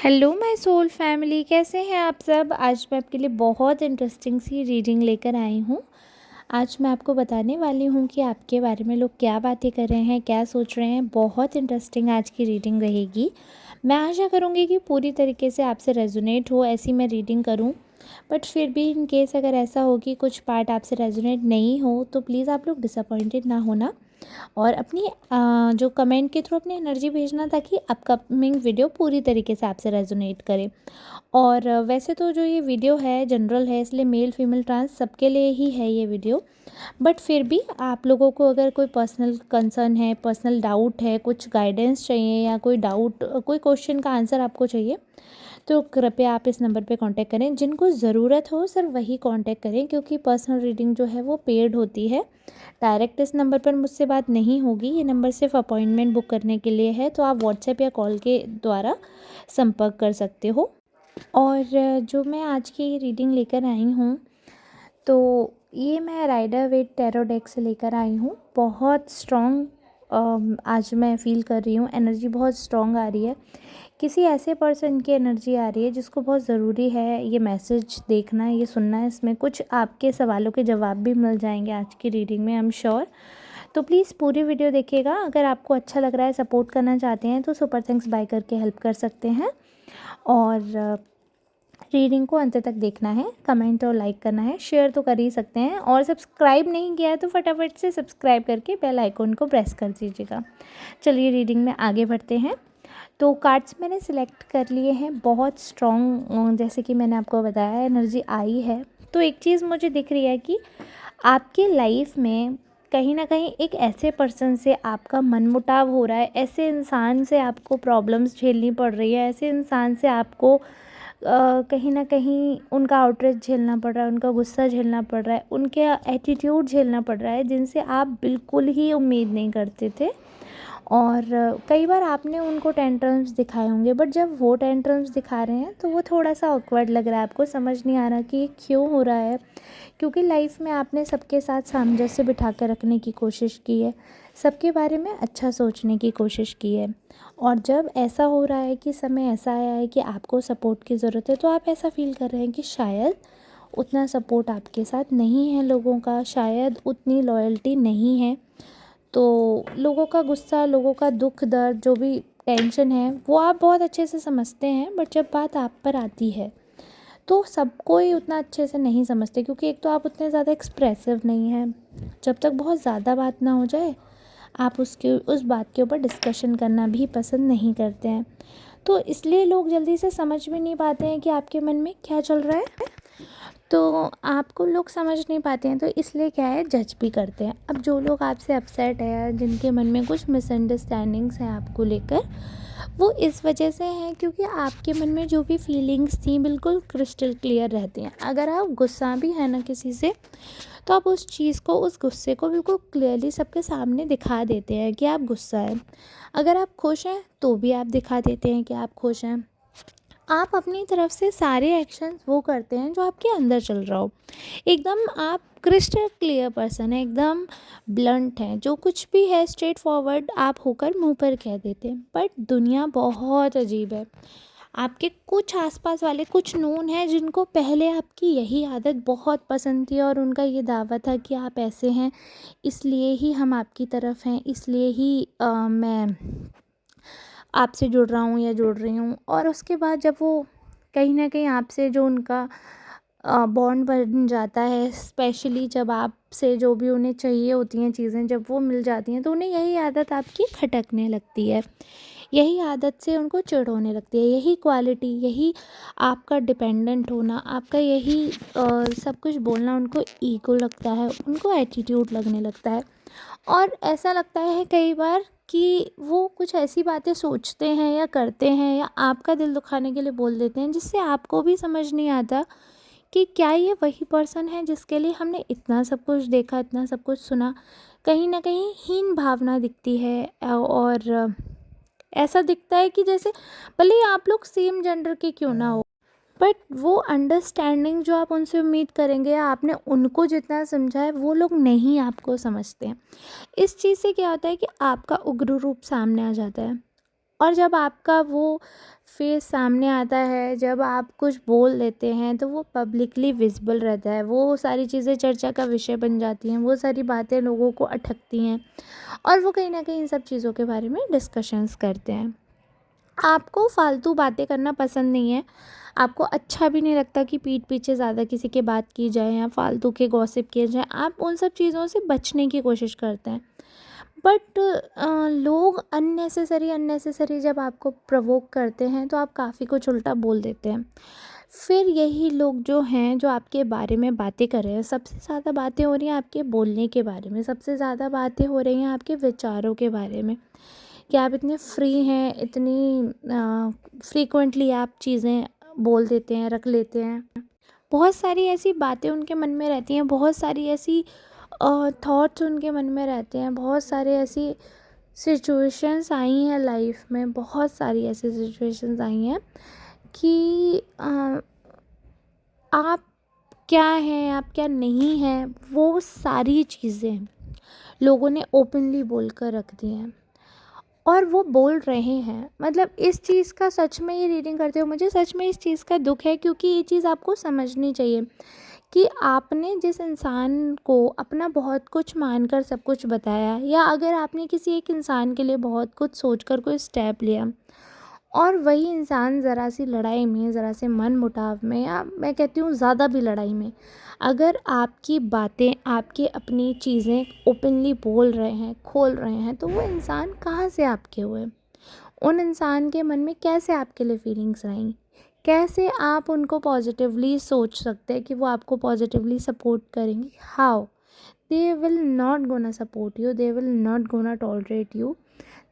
Hello my soul family, कैसे हैं आप सब। आज मैं आपके लिए बहुत इंटरेस्टिंग सी रीडिंग लेकर आई हूँ। आज मैं आपको बताने वाली हूँ कि आपके बारे में लोग क्या बातें कर रहे हैं, क्या सोच रहे हैं। बहुत इंटरेस्टिंग आज की रीडिंग रहेगी। मैं आशा करूँगी कि पूरी तरीके से आपसे रेजोनेट हो, ऐसी मैं रीडिंग करूँ। बट फिर भी इन केस अगर ऐसा हो कि कुछ पार्ट आपसे रेजोनेट नहीं हो तो प्लीज़ आप लोग डिसअपॉइंटेड ना होना और अपनी जो कमेंट के थ्रू अपनी एनर्जी भेजना ताकि अपकमिंग वीडियो पूरी तरीके से आपसे रेजोनेट करे। और वैसे तो जो ये वीडियो है जनरल है, इसलिए मेल फीमेल ट्रांस सबके लिए ही है ये वीडियो। बट फिर भी आप लोगों को अगर कोई पर्सनल कंसर्न है, पर्सनल डाउट है, कुछ गाइडेंस चाहिए या कोई डाउट, कोई क्वेश्चन का आंसर आपको चाहिए तो कृपया आप इस नंबर पे कांटेक्ट करें। जिनको ज़रूरत हो सिर्फ वही कांटेक्ट करें, क्योंकि पर्सनल रीडिंग जो है वो पेड होती है। डायरेक्ट इस नंबर पर मुझसे बात नहीं होगी। ये नंबर सिर्फ अपॉइंटमेंट बुक करने के लिए है, तो आप व्हाट्सएप या कॉल के द्वारा संपर्क कर सकते हो। और जो मैं आज की रीडिंग लेकर आई हूँ तो ये मैं राइडर वेट टैरो डेक से लेकर आई हूँ। बहुत स्ट्रॉन्ग आज मैं फ़ील कर रही हूँ, एनर्जी बहुत स्ट्रॉन्ग आ रही है। किसी ऐसे पर्सन की एनर्जी आ रही है जिसको बहुत ज़रूरी है ये मैसेज देखना, ये सुनना है। इसमें कुछ आपके सवालों के जवाब भी मिल जाएंगे आज की रीडिंग में, आई एम श्योर। तो प्लीज़ पूरी वीडियो देखिएगा। अगर आपको अच्छा लग रहा है, सपोर्ट करना चाहते हैं तो सुपर थैंक्स बाय करके हेल्प कर सकते हैं। और रीडिंग को अंत तक देखना है, कमेंट और लाइक करना है, शेयर तो कर ही सकते हैं। और सब्सक्राइब नहीं किया है तो फटाफट से सब्सक्राइब करके बेल आइकन को प्रेस कर दीजिएगा। चलिए रीडिंग में आगे बढ़ते हैं। तो कार्ड्स मैंने सिलेक्ट कर लिए हैं, बहुत स्ट्रॉन्ग, जैसे कि मैंने आपको बताया एनर्जी आई है। तो एक चीज़ मुझे दिख रही है कि आपकी लाइफ में कहीं ना कहीं एक ऐसे पर्सन से आपका मनमुटाव हो रहा है, ऐसे इंसान से आपको प्रॉब्लम्स झेलनी पड़ रही है, ऐसे इंसान से आपको कहीं ना कहीं उनका आउटरीच झेलना पड़ रहा है, उनका गुस्सा झेलना पड़ रहा है, उनके एटीट्यूड झेलना पड़ रहा है जिनसे आप बिल्कुल ही उम्मीद नहीं करते थे। और कई बार आपने उनको टेंट्रम्स दिखाए होंगे, बट जब वो टेंट्रम्स दिखा रहे हैं तो वो थोड़ा सा ऑकवर्ड लग रहा है, आपको समझ नहीं आ रहा कि ये क्यों हो रहा है। क्योंकि लाइफ में आपने सबके साथ सामंजस्य बिठा कर रखने की कोशिश की है, सबके बारे में अच्छा सोचने की कोशिश की है। और जब ऐसा हो रहा है कि समय ऐसा आया है कि आपको सपोर्ट की ज़रूरत है, तो आप ऐसा फील कर रहे हैं कि शायद उतना सपोर्ट आपके साथ नहीं है लोगों का, शायद उतनी लॉयल्टी नहीं है। तो लोगों का गुस्सा, लोगों का दुख दर्द, जो भी टेंशन है वो आप बहुत अच्छे से समझते हैं। बट जब बात आप पर आती है तो सबको ही उतना अच्छे से नहीं समझते, क्योंकि एक तो आप उतने ज़्यादा एक्सप्रेसिव नहीं हैं। जब तक बहुत ज़्यादा बात ना हो जाए आप उस बात के ऊपर डिस्कशन करना भी पसंद नहीं करते हैं। तो इसलिए लोग जल्दी से समझ भी नहीं पाते हैं कि आपके मन में क्या चल रहा है। तो आपको लोग समझ नहीं पाते हैं, तो इसलिए क्या है, जज भी करते हैं। अब जो लोग आपसे अपसेट है, जिनके मन में कुछ मिसअंडरस्टैंडिंग्स हैं आपको लेकर, वो इस वजह से हैं क्योंकि आपके मन में जो भी फीलिंग्स थी बिल्कुल क्रिस्टल क्लियर रहती हैं। अगर आप गुस्सा भी है ना किसी से, तो आप उस चीज़ को, उस गुस्से को बिल्कुल क्लियरली सबके सामने दिखा देते हैं कि आप गुस्सा है। अगर आप खुश हैं तो भी आप दिखा देते हैं कि आप खुश हैं। आप अपनी तरफ से सारे एक्शंस वो करते हैं जो आपके अंदर चल रहा हो। एकदम आप क्रिस्टल क्लियर पर्सन है, एकदम ब्लंट है, जो कुछ भी है स्ट्रेट फॉरवर्ड आप होकर मुंह पर कह देते हैं। बट दुनिया बहुत अजीब है। आपके कुछ आसपास वाले, कुछ नोन हैं जिनको पहले आपकी यही आदत बहुत पसंद थी और उनका ये दावा था कि आप ऐसे हैं, इसलिए ही हम आपकी तरफ हैं, इसलिए ही मैं आपसे जुड़ रहा हूँ या जुड़ रही हूँ। और उसके बाद जब वो कहीं ना कहीं आपसे जो उनका बॉन्ड बन जाता है, स्पेशली जब आपसे जो भी उन्हें चाहिए होती हैं चीज़ें जब वो मिल जाती हैं, तो उन्हें यही आदत आपकी खटकने लगती है, यही आदत से उनको चिढ़ होने लगती है, यही क्वालिटी, यही आपका डिपेंडेंट होना, आपका यही सब कुछ बोलना उनको ईगो लगता है, उनको एटीट्यूड लगने लगता है। और ऐसा लगता है कई बार कि वो कुछ ऐसी बातें सोचते हैं या करते हैं या आपका दिल दुखाने के लिए बोल देते हैं, जिससे आपको भी समझ नहीं आता कि क्या ये वही पर्सन है जिसके लिए हमने इतना सब कुछ देखा, इतना सब कुछ सुना। कहीं ना कहीं हीन भावना दिखती है। और ऐसा दिखता है कि जैसे भले ही आप लोग सेम जेंडर के क्यों ना हो, बट वो अंडरस्टैंडिंग जो आप उनसे उम्मीद करेंगे या आपने उनको जितना समझा है वो लोग नहीं आपको समझते हैं। इस चीज़ से क्या होता है कि आपका उग्र रूप सामने आ जाता है। और जब आपका वो फेस सामने आता है, जब आप कुछ बोल देते हैं, तो वो पब्लिकली विजिबल रहता है, वो सारी चीज़ें चर्चा का विषय बन जाती हैं, वो सारी बातें लोगों को अटकती हैं और वो कहीं ना कहीं इन सब चीज़ों के बारे में डिस्कशंस करते हैं। आपको फालतू बातें करना पसंद नहीं है, आपको अच्छा भी नहीं लगता कि पीठ पीछे ज़्यादा किसी की बात की जाए या फालतू के गॉसिप किए जाए, आप उन सब चीज़ों से बचने की कोशिश करते हैं। बट लोग अननेसेसरी अननेसेसरी जब आपको प्रवोक करते हैं तो आप काफ़ी कुछ उल्टा बोल देते हैं। फिर यही लोग जो हैं, जो आपके बारे में बातें कर रहे हैं, सबसे ज़्यादा बातें हो रही हैं आपके बोलने के बारे में, सबसे ज़्यादा बातें हो रही हैं आपके विचारों के बारे में, कि आप इतने फ्री हैं, इतनी फ्रीक्वेंटली आप चीज़ें बोल देते हैं, रख लेते हैं। बहुत सारी ऐसी बातें उनके मन में रहती हैं, बहुत सारी ऐसी थॉट्स उनके मन में रहते हैं, बहुत सारे ऐसी सिचुएशंस आई हैं लाइफ में, बहुत सारी ऐसी सिचुएशंस आई हैं कि आप क्या हैं, आप क्या नहीं हैं, वो सारी चीज़ें लोगों ने ओपनली बोल कर रख दी हैं और वो बोल रहे हैं। मतलब इस चीज़ का सच में, ये रीडिंग करते हुए मुझे सच में इस चीज़ का दुख है, क्योंकि ये चीज़ आपको समझनी चाहिए कि आपने जिस इंसान को अपना बहुत कुछ मानकर सब कुछ बताया, या अगर आपने किसी एक इंसान के लिए बहुत कुछ सोचकर कोई स्टेप लिया और वही इंसान ज़रा सी लड़ाई में, ज़रा से मन मुटाव में, या मैं कहती हूँ ज़्यादा भी लड़ाई में, अगर आपकी बातें, आपकी अपनी चीज़ें ओपनली बोल रहे हैं, खोल रहे हैं, तो वो इंसान कहाँ से आपके हुए? उन इंसान के मन में कैसे आपके लिए फीलिंग्स रहीं? कैसे आप उनको पॉजिटिवली सोच सकते हैं कि वो आपको पॉजिटिवली सपोर्ट करेंगे? How? They will not gonna support you, they will not gonna tolerate you,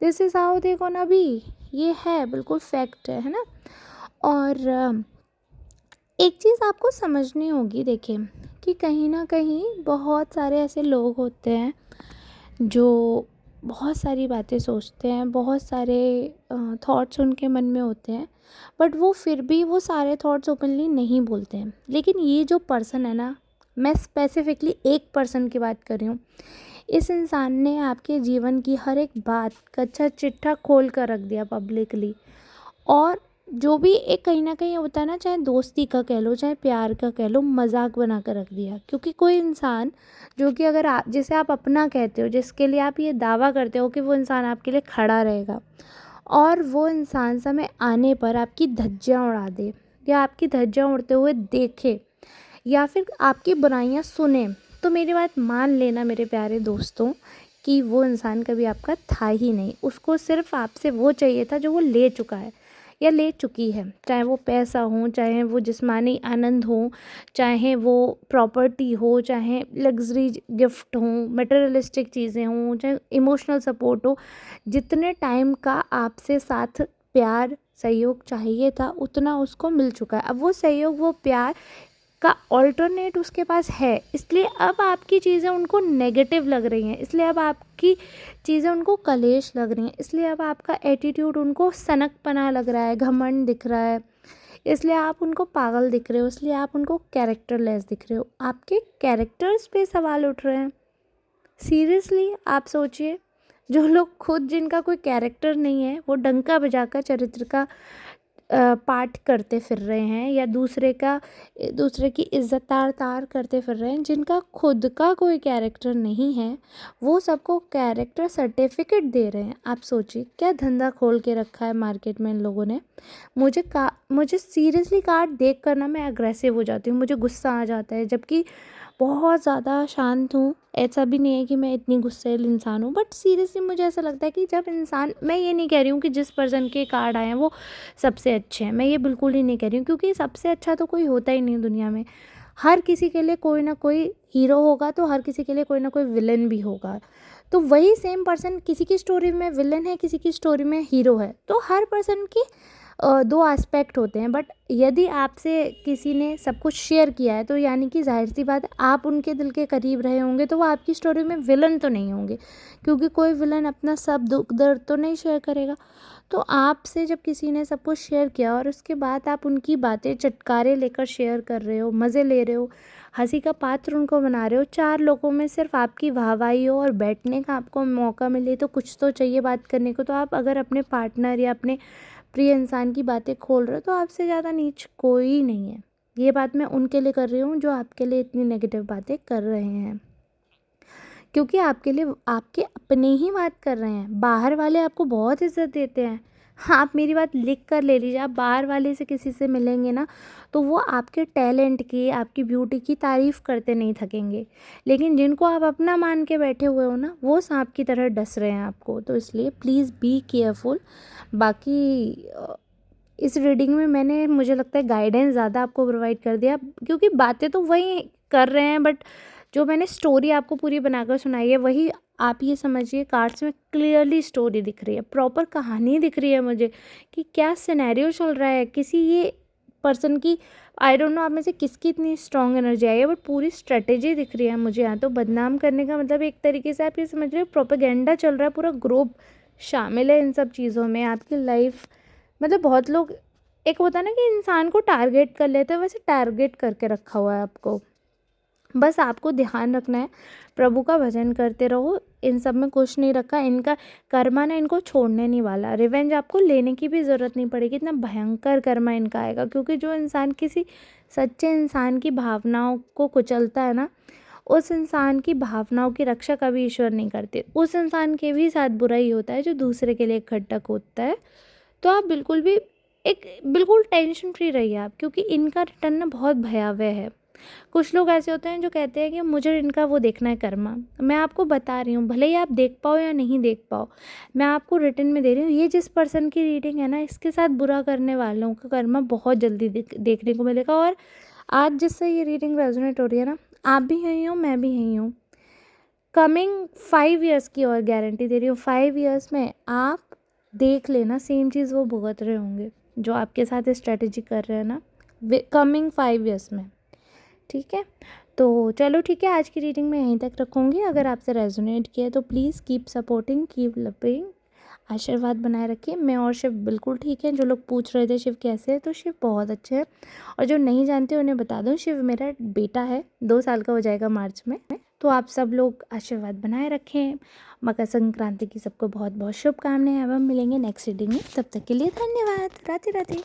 this is how they gonna be. ये है, बिल्कुल फैक्ट है ना। और एक चीज़ आपको समझनी होगी, देखिए, कि कहीं ना कहीं बहुत सारे ऐसे लोग होते हैं जो बहुत सारी बातें सोचते हैं, बहुत सारे थॉट्स उनके मन में होते हैं, बट वो फिर भी वो सारे थॉट्स ओपनली नहीं बोलते हैं। लेकिन ये जो पर्सन है ना, मैं स्पेसिफिकली एक पर्सन की बात कर रही हूँ, इस इंसान ने आपके जीवन की हर एक बात कच्चा चिट्ठा खोल कर रख दिया पब्लिकली। और जो भी एक कहीं ना कहीं होता है ना, चाहे दोस्ती का कह लो, चाहे प्यार का कह लो, मजाक बना कर रख दिया। क्योंकि कोई इंसान जो कि अगर आप, जिसे आप अपना कहते हो, जिसके लिए आप ये दावा करते हो कि वो इंसान आपके लिए खड़ा रहेगा, और वो इंसान समय आने पर आपकी धज्जियाँ उड़ा दे, या आपकी धज्जियाँ उड़ते हुए देखे, या फिर आपकी बुराइयां सुने, तो मेरी बात मान लेना मेरे प्यारे दोस्तों, कि वो इंसान कभी आपका था ही नहीं। उसको सिर्फ आपसे वो चाहिए था जो वो ले चुका है या ले चुकी है, चाहे वो पैसा हो, चाहे वो जिस्मानी आनंद हो, चाहे वो प्रॉपर्टी हो, चाहे लग्जरी गिफ्ट हो, मटेरियलिस्टिक चीज़ें हों, चाहे इमोशनल सपोर्ट हो। जितने टाइम का आपसे साथ, प्यार, सहयोग चाहिए था, उतना उसको मिल चुका है। अब वो सहयोग, वो प्यार का ऑल्टरनेट उसके पास है, इसलिए अब आपकी चीज़ें उनको नेगेटिव लग रही हैं, इसलिए अब आपकी चीज़ें उनको कलेश लग रही हैं, इसलिए अब आपका एटीट्यूड उनको सनकपना लग रहा है, घमंड दिख रहा है, इसलिए आप उनको पागल दिख रहे हो, इसलिए आप उनको कैरेक्टरलेस दिख रहे हो। आपके कैरेक्टर्स पे सवाल उठ रहे हैं। सीरियसली आप सोचिए, जो लोग खुद, जिनका कोई कैरेक्टर नहीं है, वो डंका बजाकर चरित्र का पाठ करते फिर रहे हैं, या दूसरे की इज्जत तार तार करते फिर रहे हैं, जिनका खुद का कोई कैरेक्टर नहीं है, वो सबको कैरेक्टर सर्टिफिकेट दे रहे हैं। आप सोचिए क्या धंधा खोल के रखा है मार्केट में इन लोगों ने। मुझे सीरियसली कार्ड देख कर ना मैं अग्रेसिव हो जाती हूँ, मुझे गुस्सा आ जाता है, जबकि बहुत ज़्यादा शांत हूँ। ऐसा भी नहीं है कि मैं इतनी गुस्सैल इंसान हूँ, बट सीरियसली मुझे ऐसा लगता है कि जब इंसान, मैं ये नहीं कह रही हूँ कि जिस पर्सन के कार्ड आए हैं वो सबसे अच्छे हैं, मैं ये बिल्कुल ही नहीं कह रही हूँ, क्योंकि सबसे अच्छा तो कोई होता ही नहीं दुनिया में। हर किसी के लिए कोई ना कोई हीरो होगा, तो हर किसी के लिए कोई ना कोई विलन भी होगा। तो वही सेम पर्सन किसी की स्टोरी में विलन है, किसी की स्टोरी में हीरो है, तो हर पर्सन की दो एस्पेक्ट होते हैं। बट यदि आपसे किसी ने सब कुछ शेयर किया है, तो यानी कि जाहिर सी बात है आप उनके दिल के करीब रहे होंगे, तो वो आपकी स्टोरी में विलन तो नहीं होंगे, क्योंकि कोई विलन अपना सब दुख दर्द तो नहीं शेयर करेगा। तो आपसे जब किसी ने सब कुछ शेयर किया और उसके बाद आप उनकी बातें चटकारे लेकर शेयर कर रहे हो, मज़े ले रहे हो, हंसी का पात्र उनको बना रहे हो, 4 लोगों में सिर्फ आपकी वाहवाही हो और बैठने का आपको मौका मिले तो कुछ तो चाहिए बात करने को। तो आप अगर अपने पार्टनर या अपने प्रिय इंसान की बातें खोल रहे हो तो आपसे ज़्यादा नीच कोई नहीं है। ये बात मैं उनके लिए कर रही हूँ जो आपके लिए इतनी नेगेटिव बातें कर रहे हैं, क्योंकि आपके लिए आपके अपने ही बात कर रहे हैं। बाहर वाले आपको बहुत इज़्ज़त देते हैं। हाँ, आप मेरी बात लिख कर ले लीजिए, आप बाहर वाले से किसी से मिलेंगे ना तो वो आपके टैलेंट की, आपकी ब्यूटी की तारीफ़ करते नहीं थकेंगे। लेकिन जिनको आप अपना मान के बैठे हुए हो ना, वो सांप की तरह डस रहे हैं आपको। तो इसलिए प्लीज़ बी केयरफुल। बाकी इस रीडिंग में मैंने, मुझे लगता है, गाइडेंस ज़्यादा आपको प्रोवाइड कर दिया, क्योंकि बातें तो वही कर रहे हैं बट जो मैंने स्टोरी आपको पूरी बनाकर सुनाई है वही आप ये समझिए कार्ड्स में क्लियरली स्टोरी दिख रही है, प्रॉपर कहानी दिख रही है मुझे कि क्या सिनेरियो चल रहा है किसी ये पर्सन की। आई डोंट नो आप में से किसकी इतनी स्ट्रॉन्ग एनर्जी आई है, बट पूरी स्ट्रेटेजी दिख रही है मुझे यहाँ। तो बदनाम करने का मतलब एक तरीके से आप ये समझ रहे हो प्रोपेगेंडा चल रहा है, पूरा ग्रुप शामिल है इन सब चीज़ों में। आपकी लाइफ मतलब बहुत लोग, एक होता है ना कि इंसान को टारगेट कर लेते हैं, वैसे टारगेट करके रखा हुआ है आपको। बस आपको ध्यान रखना है, प्रभु का भजन करते रहो, इन सब में कुछ नहीं रखा। इनका कर्मा ना इनको छोड़ने नहीं वाला, रिवेंज आपको लेने की भी ज़रूरत नहीं पड़ेगी। इतना भयंकर कर्मा इनका आएगा, क्योंकि जो इंसान किसी सच्चे इंसान की भावनाओं को कुचलता है ना, उस इंसान की भावनाओं की रक्षा कभी ईश्वर नहीं करते। उस इंसान के भी साथ बुरा ही होता है जो दूसरे के लिए खड्डा खोदता है। तो आप बिल्कुल टेंशन फ्री रहिए आप, क्योंकि इनका रिटर्न ना बहुत भयावह है। कुछ लोग ऐसे होते हैं जो कहते हैं कि मुझे इनका वो देखना है कर्मा। मैं आपको बता रही हूँ, भले ही आप देख पाओ या नहीं देख पाओ, मैं आपको रिटर्न में दे रही हूँ। ये जिस पर्सन की रीडिंग है ना, इसके साथ बुरा करने वालों का कर्मा बहुत जल्दी देखने को मिलेगा। और आज जिससे ये रीडिंग रेजोनेट हो रही है ना, आप भी यहीं हो, मैं भी यहीं हूँ। कमिंग 5 ईयर्स की और गारंटी दे रही हूँ। 5 ईयर्स में आप देख लेना सेम चीज़ वो भुगत रहे होंगे जो आपके साथ स्ट्रेटेजी कर रहे हैं ना, कमिंग 5 ईयर्स में। ठीक है, तो चलो ठीक है, आज की रीडिंग मैं यहीं तक रखूँगी। अगर आपसे रेजोनेट किया तो please keep supporting, keep loving, आशीर्वाद बनाए रखिए। मैं और शिव बिल्कुल ठीक है। जो लोग पूछ रहे थे शिव कैसे है, तो शिव बहुत अच्छे हैं। और जो नहीं जानते उन्हें बता दूं, शिव मेरा बेटा है, 2 साल का हो जाएगा मार्च में। तो आप सब लोग आशीर्वाद बनाए रखें। मकर संक्रांति की सबको बहुत बहुत शुभकामनाएं। अब हम मिलेंगे नेक्स्ट रीडिंग में, तब तक के लिए धन्यवाद। राधे राधे।